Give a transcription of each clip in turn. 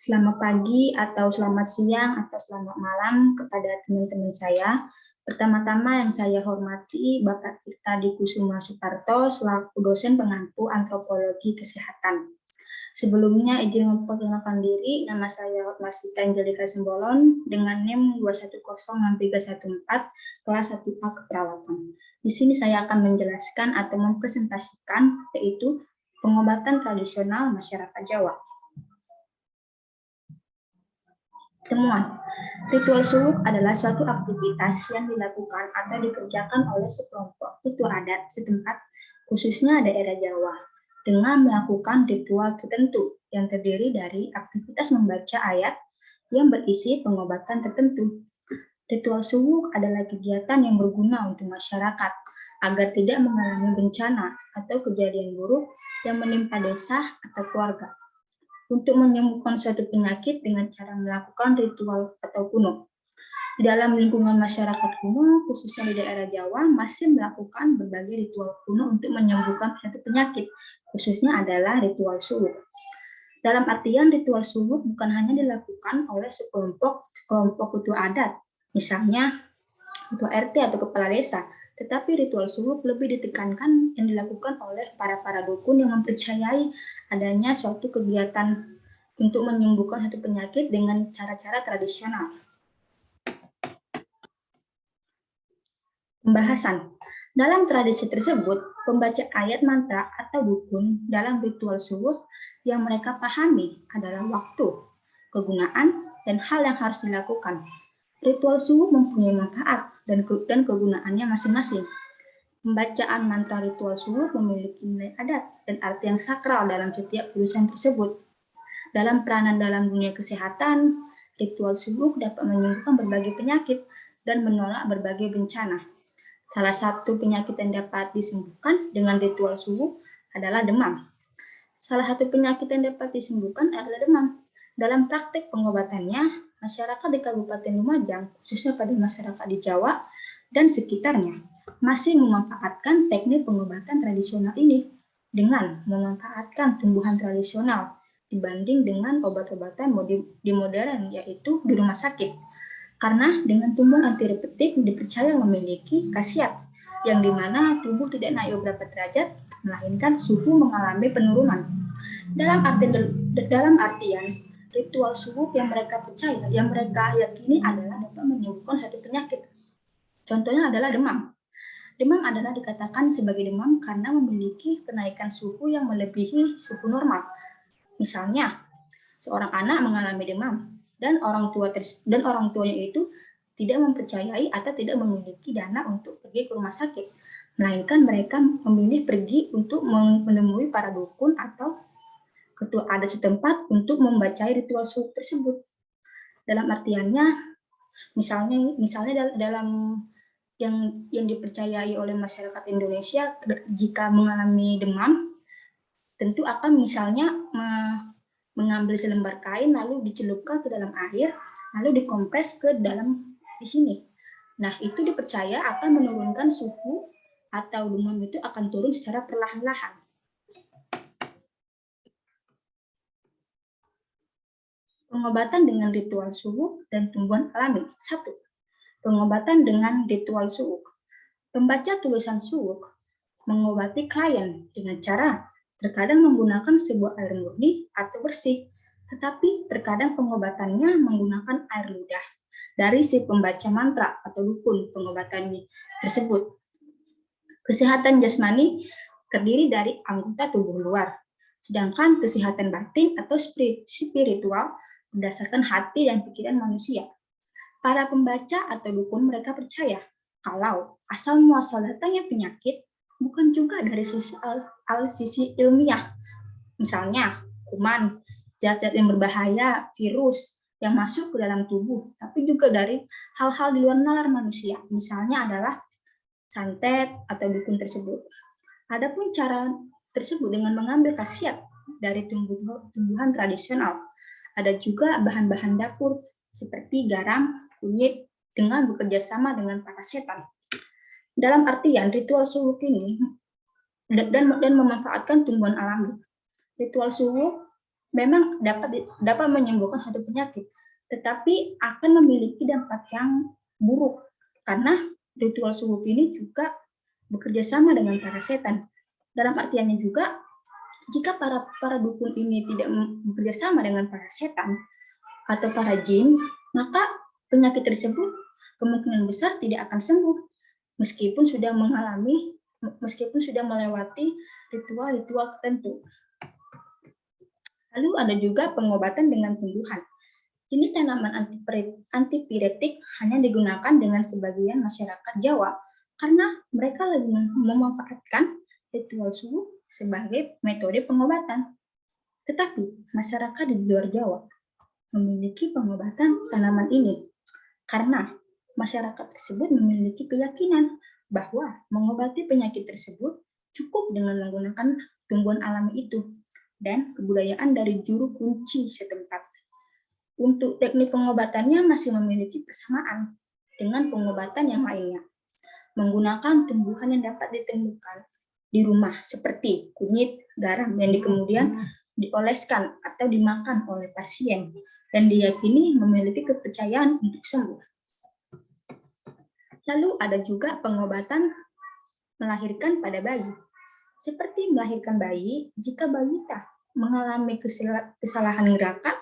Selamat pagi atau selamat siang atau selamat malam kepada teman-teman saya. Pertama-tama yang saya hormati Bapak Tirta Dikusuma Suparto selaku dosen pengampu antropologi kesehatan. Sebelumnya izin memperkenalkan diri, nama saya Marsita Angelika Sembolon dengan NIM 21061314 kelas 1A keperawatan. Di sini saya akan menjelaskan atau mempresentasikan yaitu pengobatan tradisional masyarakat Jawa. Temuan, ritual suluk adalah suatu aktivitas yang dilakukan atau dikerjakan oleh sekelompok tutur adat setempat, khususnya daerah Jawa, dengan melakukan ritual tertentu yang terdiri dari aktivitas membaca ayat yang berisi pengobatan tertentu. Ritual suluk adalah kegiatan yang berguna untuk masyarakat agar tidak mengalami bencana atau kejadian buruk yang menimpa desa atau keluarga, untuk menyembuhkan suatu penyakit dengan cara melakukan ritual atau kuno. Di dalam lingkungan masyarakat kuno, khususnya di daerah Jawa, masih melakukan berbagai ritual kuno untuk menyembuhkan suatu penyakit, khususnya adalah ritual suluk. Dalam artian ritual suluk bukan hanya dilakukan oleh kelompok ketua adat, misalnya ketua RT atau kepala desa, tetapi ritual suluk lebih ditekankan yang dilakukan oleh para dukun yang mempercayai adanya suatu kegiatan untuk menyembuhkan satu penyakit dengan cara-cara tradisional. Pembahasan. Dalam tradisi tersebut, pembaca ayat mantra atau dukun dalam ritual suluk yang mereka pahami adalah waktu, kegunaan, dan hal yang harus dilakukan. Ritual suluk mempunyai manfaat dan kegunaannya masing-masing. Pembacaan mantra ritual suluk memiliki nilai adat dan arti yang sakral dalam setiap tulisan tersebut. Dalam peranan dalam dunia kesehatan, ritual suluk dapat menyembuhkan berbagai penyakit dan menolak berbagai bencana. Salah satu penyakit yang dapat disembuhkan dengan ritual suluk adalah demam. Salah satu penyakit yang dapat disembuhkan adalah demam. Dalam praktek pengobatannya, masyarakat di Kabupaten Lumajang, khususnya pada masyarakat di Jawa dan sekitarnya, masih memanfaatkan teknik pengobatan tradisional ini dengan memanfaatkan tumbuhan tradisional dibanding dengan obat-obatan di modern, yaitu di rumah sakit. Karena dengan tumbuhan antirepetik dipercaya memiliki khasiat yang dimana tubuh tidak naik beberapa derajat, melainkan suhu mengalami penurunan. Dalam artian ritual suluk yang mereka percaya, yang mereka yakini adalah dapat menyembuhkan satu penyakit. Contohnya adalah demam. Demam adalah dikatakan sebagai demam karena memiliki kenaikan suhu yang melebihi suhu normal. Misalnya, seorang anak mengalami demam dan orang tuanya itu tidak mempercayai atau tidak memiliki dana untuk pergi ke rumah sakit, melainkan mereka memilih pergi untuk menemui para dukun atau ketua adat setempat untuk membaca ritual suluk tersebut. Dalam artiannya, misalnya dalam yang dipercayai oleh masyarakat Indonesia, jika mengalami demam, tentu akan misalnya mengambil selembar kain lalu dicelupkan ke dalam air, lalu dikompres ke dalam di sini. Nah, itu dipercaya akan menurunkan suhu atau demam itu akan turun secara perlahan-lahan. Pengobatan dengan ritual suluk dan tumbuhan alami. 1. Pengobatan dengan ritual suluk. Pembaca tulisan suluk mengobati klien dengan cara terkadang menggunakan sebuah air murni atau bersih, tetapi terkadang pengobatannya menggunakan air ludah dari si pembaca mantra atau dukun pengobatannya tersebut. Kesehatan jasmani terdiri dari anggota tubuh luar, sedangkan kesehatan batin atau spiritual berdasarkan hati dan pikiran manusia. Para pembaca atau dukun mereka percaya kalau asal muasal datangnya penyakit bukan juga dari sisi ilmiah. Misalnya kuman, zat-zat yang berbahaya, virus yang masuk ke dalam tubuh, tapi juga dari hal-hal di luar nalar manusia. Misalnya adalah santet atau dukun tersebut. Adapun cara tersebut dengan mengambil khasiat dari tumbuhan tradisional. Ada juga bahan-bahan dapur seperti garam, kunyit, dengan bekerja sama dengan para setan. Dalam artian ritual suluk ini dan memanfaatkan tumbuhan alami. Ritual suluk memang dapat menyembuhkan satu penyakit, tetapi akan memiliki dampak yang buruk karena ritual suhuk ini juga bekerja sama dengan para setan. Dalam artiannya juga, jika para dukun ini tidak bekerja sama dengan para setan atau para jin, maka penyakit tersebut kemungkinan besar tidak akan sembuh meskipun sudah melewati ritual-ritual tertentu. Lalu ada juga pengobatan dengan tumbuhan. Jenis tanaman antipiretik hanya digunakan dengan sebagian masyarakat Jawa karena mereka lebih memanfaatkan ritual suhuk sebagai metode pengobatan. Tetapi masyarakat di luar Jawa memiliki pengobatan tanaman ini karena masyarakat tersebut memiliki keyakinan bahwa mengobati penyakit tersebut cukup dengan menggunakan tumbuhan alami itu dan kebudayaan dari juru kunci setempat. Untuk teknik pengobatannya masih memiliki persamaan dengan pengobatan yang lainnya. Menggunakan tumbuhan yang dapat ditemukan di rumah seperti kunyit, garam yang kemudian dioleskan atau dimakan oleh pasien dan diyakini memiliki kepercayaan untuk sembuh. Lalu ada juga pengobatan melahirkan pada bayi. Seperti melahirkan bayi, jika balita mengalami kesalahan gerakan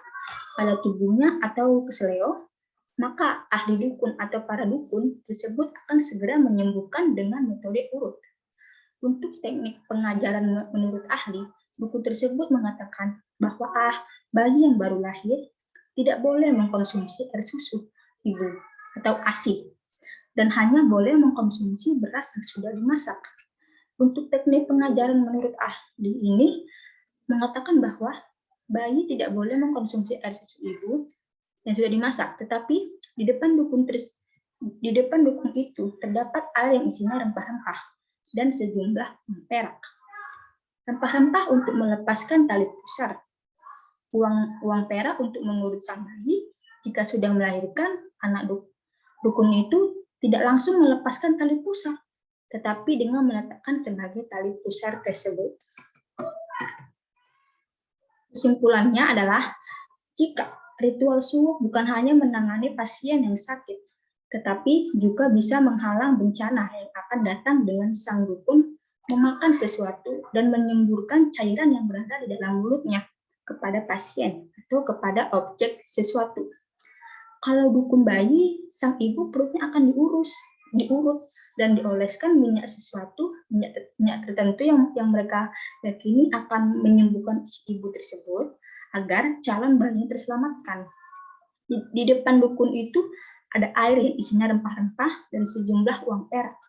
pada tubuhnya atau keseleo, maka ahli dukun atau para dukun tersebut akan segera menyembuhkan dengan metode urut. Untuk teknik pengajaran menurut ahli, dukun tersebut mengatakan bahwa bayi yang baru lahir tidak boleh mengkonsumsi air susu ibu atau ASI dan hanya boleh mengkonsumsi beras yang sudah dimasak. Untuk teknik pengajaran menurut ahli ini mengatakan bahwa bayi tidak boleh mengkonsumsi air susu ibu yang sudah dimasak, tetapi di depan dukun itu terdapat air yang isinya rempah-rempah dan sejumlah perak. Rempah-rempah untuk melepaskan tali pusar, uang perak untuk mengurut sang bayi. Jika sudah melahirkan, anak dukun itu tidak langsung melepaskan tali pusar, tetapi dengan meletakkan sebagai tali pusar tersebut. Kesimpulannya adalah, jika ritual suhuk bukan hanya menangani pasien yang sakit, tetapi juga bisa menghalang bencana yang akan datang dengan sang dukun memakan sesuatu dan menyemburkan cairan yang berada di dalam mulutnya kepada pasien atau kepada objek sesuatu. Kalau dukun bayi, sang ibu perutnya akan diurut dan dioleskan minyak tertentu yang mereka yakini akan menyembuhkan si ibu tersebut agar calon bayinya terselamatkan. Di depan dukun itu ada air yang isinya rempah-rempah dan sejumlah uang perak.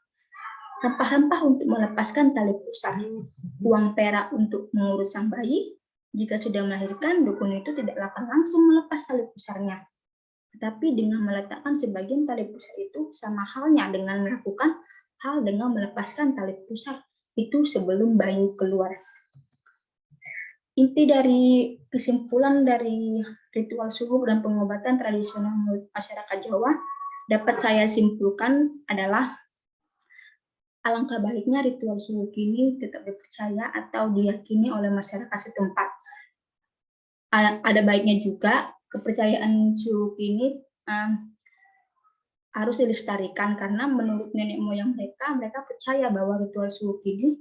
Rempah-rempah untuk melepaskan tali pusar, uang perak untuk mengurus sang bayi. Jika sudah melahirkan, dukun itu tidak akan langsung melepas tali pusarnya, tetapi dengan meletakkan sebagian tali pusar itu sama halnya dengan melakukan hal dengan melepaskan tali pusar itu sebelum bayi keluar. Inti dari kesimpulan dari ritual suhuk dan pengobatan tradisional masyarakat Jawa dapat saya simpulkan adalah, alangkah baiknya ritual suhuk ini tetap dipercaya atau diyakini oleh masyarakat setempat. Ada baiknya juga kepercayaan suhuk ini harus dilestarikan karena menurut nenek moyang mereka percaya bahwa ritual suhuk ini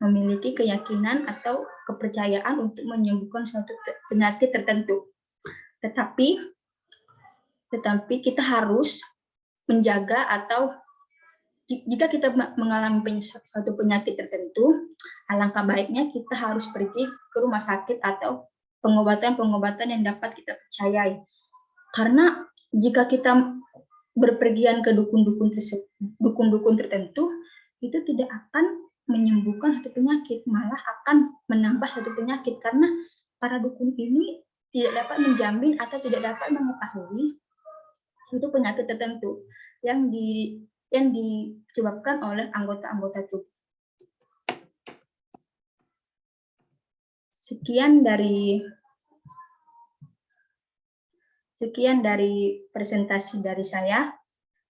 memiliki keyakinan atau kepercayaan untuk menyembuhkan suatu penyakit tertentu. Tetapi kita harus menjaga, atau jika kita mengalami suatu penyakit tertentu, alangkah baiknya kita harus pergi ke rumah sakit atau pengobatan yang dapat kita percayai. Karena jika kita berpergian ke dukun-dukun tertentu, itu tidak akan menyembuhkan satu penyakit, malah akan menambah satu penyakit, karena para dukun ini tidak dapat menjamin atau tidak dapat mengetahui suatu penyakit tertentu yang disebabkan oleh anggota-anggota tubuh. Sekian dari presentasi dari saya.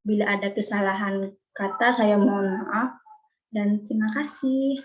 Bila ada kesalahan kata, saya mohon maaf dan terima kasih.